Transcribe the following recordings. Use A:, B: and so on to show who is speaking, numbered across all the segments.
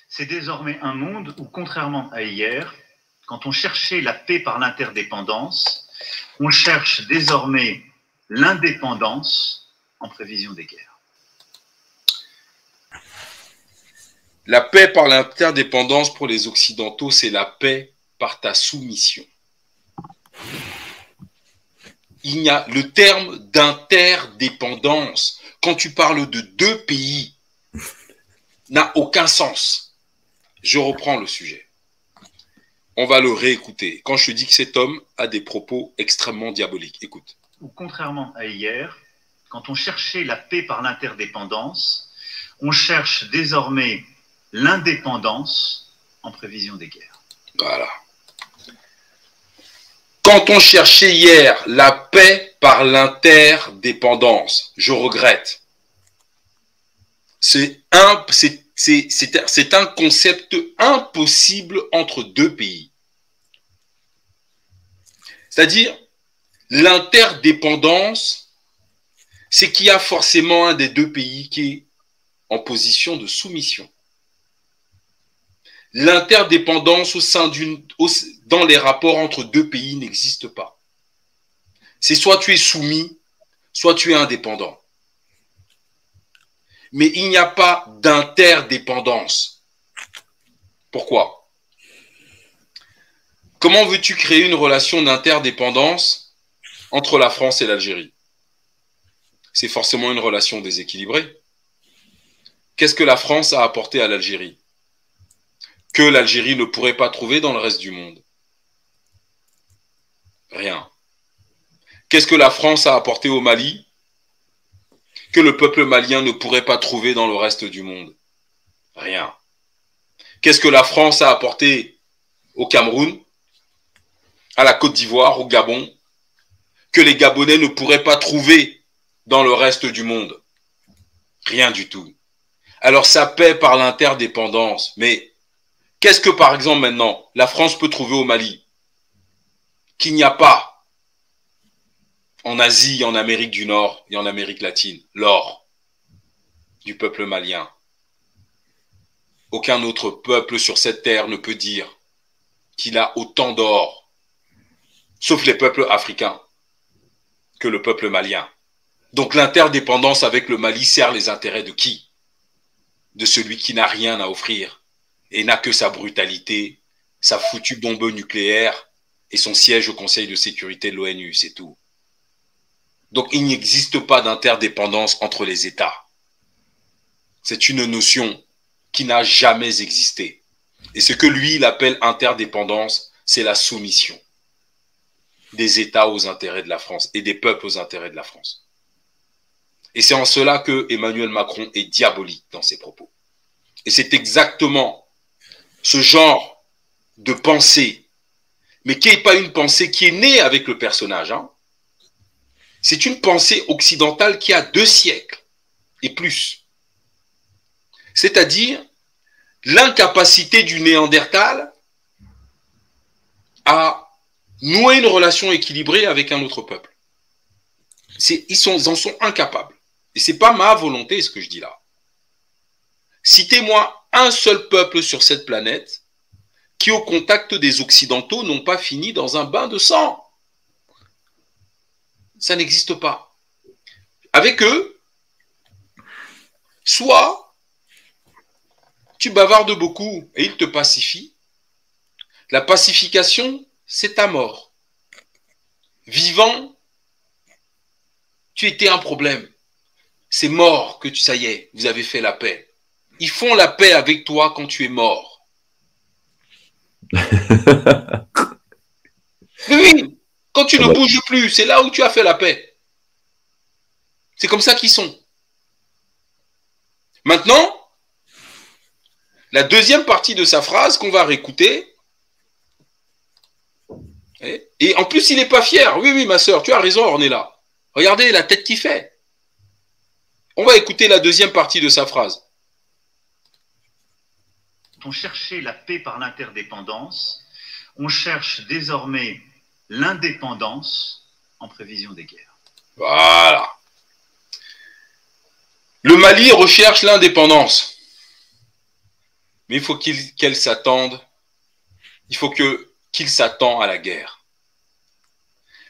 A: C'est désormais un monde où, contrairement à hier, quand on cherchait la paix par l'interdépendance, on cherche désormais l'indépendance en prévision des guerres.
B: La paix par l'interdépendance pour les Occidentaux, c'est la paix par ta soumission. Il y a le terme d'interdépendance. Quand tu parles de deux pays, n'a aucun sens. Je reprends le sujet. On va le réécouter. Quand je te dis que cet homme a des propos extrêmement diaboliques, écoute.
A: Contrairement à hier, quand on cherchait la paix par l'interdépendance, on cherche désormais l'indépendance en prévision des guerres.
B: Voilà. Quand on cherchait hier la paix par l'interdépendance, je regrette. C'est un concept impossible entre deux pays. C'est-à-dire, l'interdépendance, c'est qu'il y a forcément un des deux pays qui est en position de soumission. L'interdépendance dans les rapports entre deux pays n'existe pas. C'est soit tu es soumis, soit tu es indépendant. Mais il n'y a pas d'interdépendance. Pourquoi? Comment veux-tu créer une relation d'interdépendance entre la France et l'Algérie? C'est forcément une relation déséquilibrée. Qu'est-ce que la France a apporté à l'Algérie que l'Algérie ne pourrait pas trouver dans le reste du monde? Rien. Qu'est-ce que la France a apporté au Mali que le peuple malien ne pourrait pas trouver dans le reste du monde? Rien. Qu'est-ce que la France a apporté au Cameroun, à la Côte d'Ivoire, au Gabon, que les Gabonais ne pourraient pas trouver dans le reste du monde? Rien du tout. Alors ça paie par l'interdépendance. Mais qu'est-ce que, par exemple, maintenant, la France peut trouver au Mali qu'il n'y a pas en Asie, en Amérique du Nord et en Amérique latine? L'or du peuple malien. Aucun autre peuple sur cette terre ne peut dire qu'il a autant d'or, sauf les peuples africains, que le peuple malien. Donc l'interdépendance avec le Mali sert les intérêts de qui? De celui qui n'a rien à offrir et n'a que sa brutalité, sa foutue bombe nucléaire et son siège au Conseil de sécurité de l'ONU, c'est tout. Donc il n'existe pas d'interdépendance entre les États. C'est une notion qui n'a jamais existé. Et ce que lui, il appelle interdépendance, c'est la soumission des États aux intérêts de la France et des peuples aux intérêts de la France. Et c'est en cela que Emmanuel Macron est diabolique dans ses propos. Et c'est exactement ce genre de pensée, mais qui n'est pas une pensée qui est née avec le personnage. Hein. C'est une pensée occidentale qui a 2 siècles et plus. C'est-à-dire l'incapacité du Néandertal à nouer une relation équilibrée avec un autre peuple. Ils en sont incapables. Et ce n'est pas ma volonté ce que je dis là. Citez-moi un seul peuple sur cette planète qui, au contact des Occidentaux, n'ont pas fini dans un bain de sang. Ça n'existe pas. Avec eux, soit tu bavardes beaucoup et ils te pacifient. La pacification, c'est ta mort. Vivant, tu étais un problème. C'est mort que ça y est, vous avez fait la paix. Ils font la paix avec toi quand tu es mort. Oui, quand tu ne bouges plus, c'est là où tu as fait la paix. C'est comme ça qu'ils sont. Maintenant, la deuxième partie de sa phrase qu'on va réécouter, et en plus il n'est pas fier. Oui, oui, ma soeur, tu as raison, Ornella. Regardez la tête qu'il fait. On va écouter la deuxième partie de sa phrase.
A: On cherchait la paix par l'interdépendance, on cherche désormais l'indépendance en prévision des guerres.
B: Voilà. Le Mali recherche l'indépendance. Mais il faut qu'elle s'attende. Il faut qu'il s'attend à la guerre.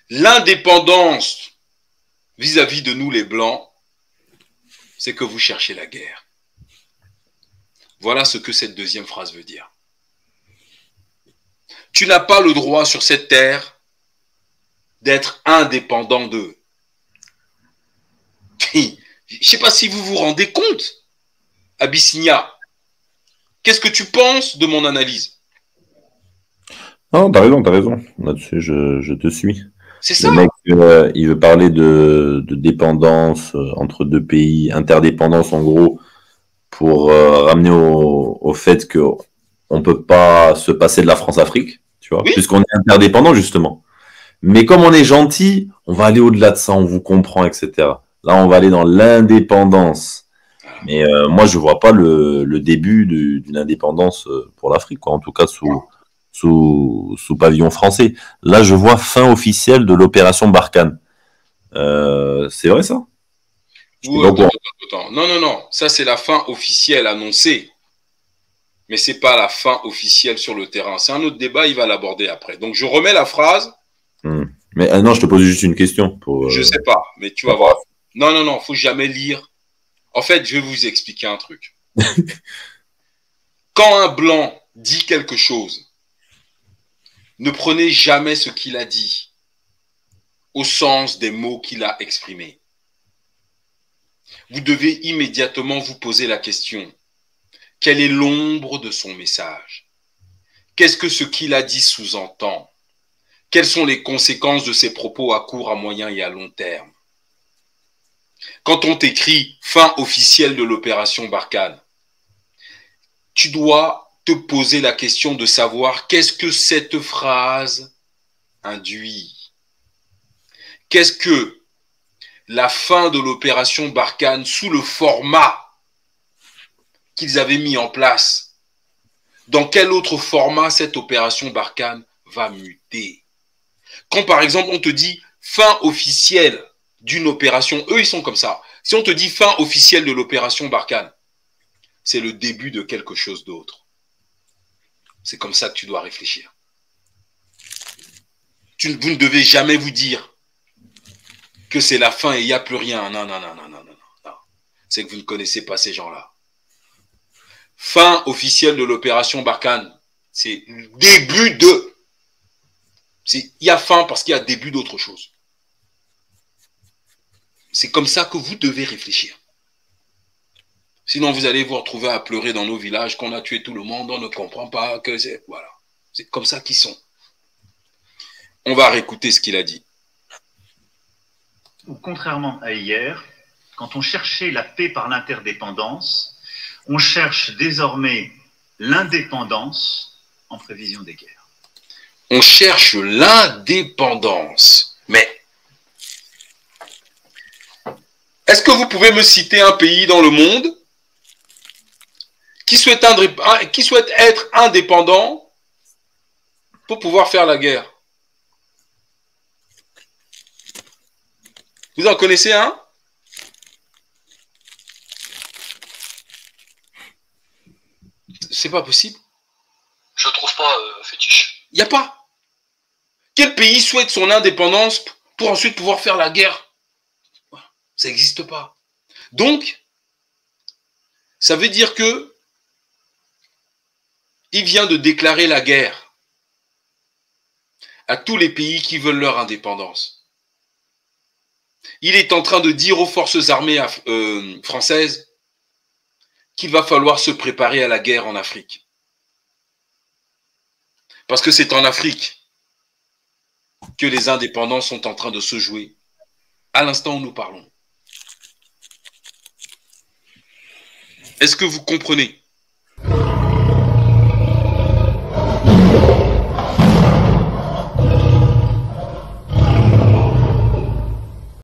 B: L'indépendance vis-à-vis de nous les Blancs, c'est que vous cherchez la guerre. Voilà ce que cette deuxième phrase veut dire. Tu n'as pas le droit sur cette terre d'être indépendant d'eux. Je ne sais pas si vous vous rendez compte, Abyssinia. Qu'est-ce que tu penses de mon analyse?
C: Non, t'as raison. Là-dessus, je te suis.
B: C'est ça.
C: Le mec, il veut parler de dépendance entre deux pays, interdépendance en gros, pour ramener au fait que on peut pas se passer de la France-Afrique, tu vois,
B: Oui.
C: puisqu'on est interdépendant justement. Mais comme on est gentil, on va aller au-delà de ça, on vous comprend, etc. Là, on va aller dans l'indépendance. Mais moi, je vois pas le début d'une indépendance pour l'Afrique, quoi. En tout cas, sous pavillon français. Là, je vois fin officielle de l'opération Barkhane. C'est vrai, ça?
B: Attends. Non. Ça, c'est la fin officielle annoncée. Mais ce n'est pas la fin officielle sur le terrain. C'est un autre débat, il va l'aborder après. Donc, je remets la phrase.
C: Mais non, je te pose juste une question.
B: Je ne sais pas, mais tu vas voir. Non, il ne faut jamais lire. En fait, je vais vous expliquer un truc. Quand un blanc dit quelque chose, ne prenez jamais ce qu'il a dit au sens des mots qu'il a exprimés. Vous devez immédiatement vous poser la question: quelle est l'ombre de son message? Qu'est-ce que ce qu'il a dit sous-entend? Quelles sont les conséquences de ses propos à court, à moyen et à long terme? Quand on t'écrit fin officielle de l'opération Barkhane, tu dois te poser la question de savoir qu'est-ce que cette phrase induit. Qu'est-ce que la fin de l'opération Barkhane sous le format qu'ils avaient mis en place, dans quel autre format cette opération Barkhane va muter? Quand par exemple on te dit fin officielle d'une opération, eux ils sont comme ça. Si on te dit fin officielle de l'opération Barkhane, c'est le début de quelque chose d'autre. C'est comme ça que tu dois réfléchir. Vous ne devez jamais vous dire que c'est la fin et il n'y a plus rien. Non. C'est que vous ne connaissez pas ces gens-là. Fin officielle de l'opération Barkhane, c'est le début de... Il y a fin parce qu'il y a début d'autre chose. C'est comme ça que vous devez réfléchir. Sinon, vous allez vous retrouver à pleurer dans nos villages qu'on a tué tout le monde, on ne comprend pas que c'est... Voilà. C'est comme ça qu'ils sont. On va réécouter ce qu'il a dit.
A: Contrairement à hier, quand on cherchait la paix par l'interdépendance, on cherche désormais l'indépendance en prévision des guerres.
B: On cherche l'indépendance. Mais est-ce que vous pouvez me citer un pays dans le monde qui souhaite être indépendant pour pouvoir faire la guerre? Vous en connaissez un? C'est pas possible.
D: Je trouve pas, fétiche.
B: Il n'y a pas. Quel pays souhaite son indépendance pour ensuite pouvoir faire la guerre? Ça n'existe pas. Donc, ça veut dire que il vient de déclarer la guerre à tous les pays qui veulent leur indépendance. Il est en train de dire aux forces armées françaises qu'il va falloir se préparer à la guerre en Afrique. Parce que c'est en Afrique que les indépendances sont en train de se jouer à l'instant où nous parlons. Est-ce que vous comprenez?